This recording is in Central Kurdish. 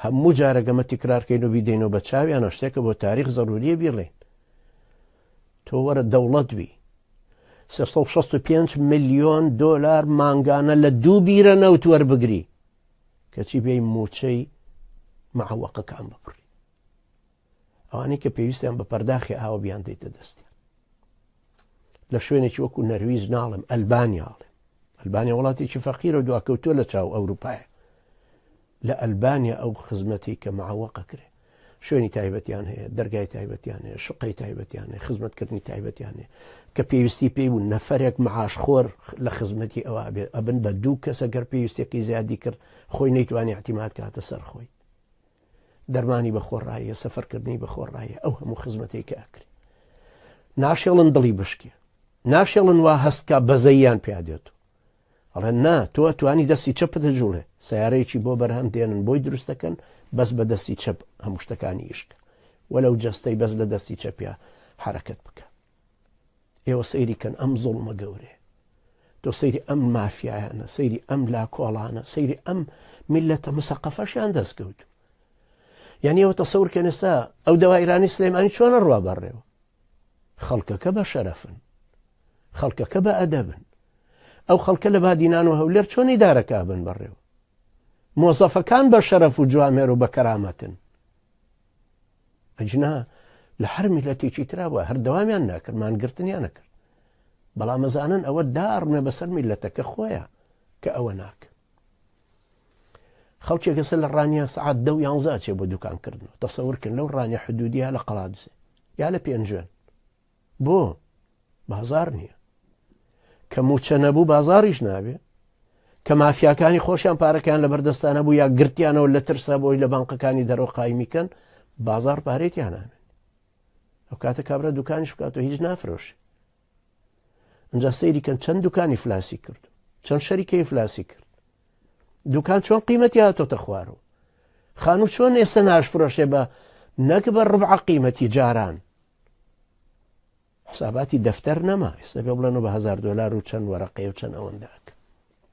هەموو جارەگەمە تیکرارکەین و بیدەینەوە بە چاویانە شتێکە بۆ تاریخ زەروریە بیڵێن. تۆ وەرە دەوڵەت بی 365 ملیۆن دۆلار مانگانە لە 2 بیرە نەوت وەربگری کەچی بێی موچەی معوەقەکان بپڕی. ئەوانەی کە پێویستیان بە پەرداخی ئاوە بیان دەیتە دەستیان. لە شوێنێکی وەکو نەرویج ناڵێم، ئەلبانیاڵێم. ئەلبانیا وڵاتێکی فەقیرە و دواکەوتووە لە چاو ئەوروپایە. لە ئەلبانیا ئەو خزمەتی کە معوەقە کرێ، شوێنی تایبەتیان هەیە، دەرگای تایبەتیان هەیە، شقەی تایبەتیان هەیە، خزمەتکردنی تایبەتیان هەیە کە پێویستی پێی بوو نەفەرێک معاشخۆر لە خزمەتی ئەوە بێ ئەبن بە 2 کەسە گەر پێویستێکی زیادی کرد خۆی نەیتوانی احتیمات کاتە سەر خۆی. دەرمانی بە خۆڕاییە، سەفەرکردنی بە خۆڕاییە، ئەو هەموو خزمەتێک کە ئەکرێ. ناشێڵن دڵی بشکێ، ناشێڵن وا هەستکە بەزەییان پێیا دێت. ئەڵێ نا تۆ توانی دەستی چەپت هەجوڵێ، سیارەیەکی بۆ بەرهەم دێنن بۆی دروست دەکەن، بەس بە دەستی چەپ هەموو شتەکانی ئیشکە، وەلەو جەستەی بەس لە دەستی چەپیا حرەکەت بکە. ئێوە سەیری کەن ئەم زوڵمە گەورەیە. تۆ سەیری ئەم مافیایانە، سەیری ئەم لاکۆڵانە، سەیری ئەم میلەتە مسەقەفەشیان دەستکەوت. یعنی ئەوە تەسەورکەن ئێستا ئەو دەوایرانی سلێمانی چۆنە ڕوا بەڕێوە. خەڵکەکە بە شەرەفن، خەڵکەکە بە ئەدەبن، ئەو خەڵکە لە بادینان و هەولێر چۆن ئیدارەکە بن بەڕێوە. مۆزەفەکان بە شەرەف و جوامێر و بە کەرامەتن. ئەجنا لە هەر میلەتێکی ترا بووە هەردەوامیان ناکرد، مانگرتنیان نەکرد، بەڵام ئەزانن ئەوە داڕمێ بەسەر میلەتەکە خۆیە کە ئەوە ناکە. خەڵکێک ئێستا لە ڕانیە سەعات 10 و 11 چێ بۆ دوکانکردنەوە. تەسەورکن لەو ڕانیە حدودیە لە قەڵاتزێ یا لە پێنجوێن. بۆ بازار نییە. کە موچە نەبوو بازاریش نابێ، کە مافیاکانی خۆشیان پارەکان لە بەردەستانە بوو یا گرتیانەوە لە ترسا بۆی لە بانقەکانی دەرەوە قایمیکەن، بازار پارێتیان نامێن. ئەو کاتە کابرا دوکانیش بکاتەوە هیچ نافرۆشی. ئەنجا سەیری کەن چەند دوکانی فلاسی کرد، چەند شەریکەی فلاسی کرد، دوکان چۆن قیمەتی هاتۆتە خوارەوە، خانوو چۆن ئێستا ناشفرۆشێ بە نەک بە ڕبع قیمەتی جاران. حساباتی دەفتەر نەما، ئێستا پێ بڵێنەوە بە $1000 و چەند وەرەقەیە و چەند ئەوەندەکە.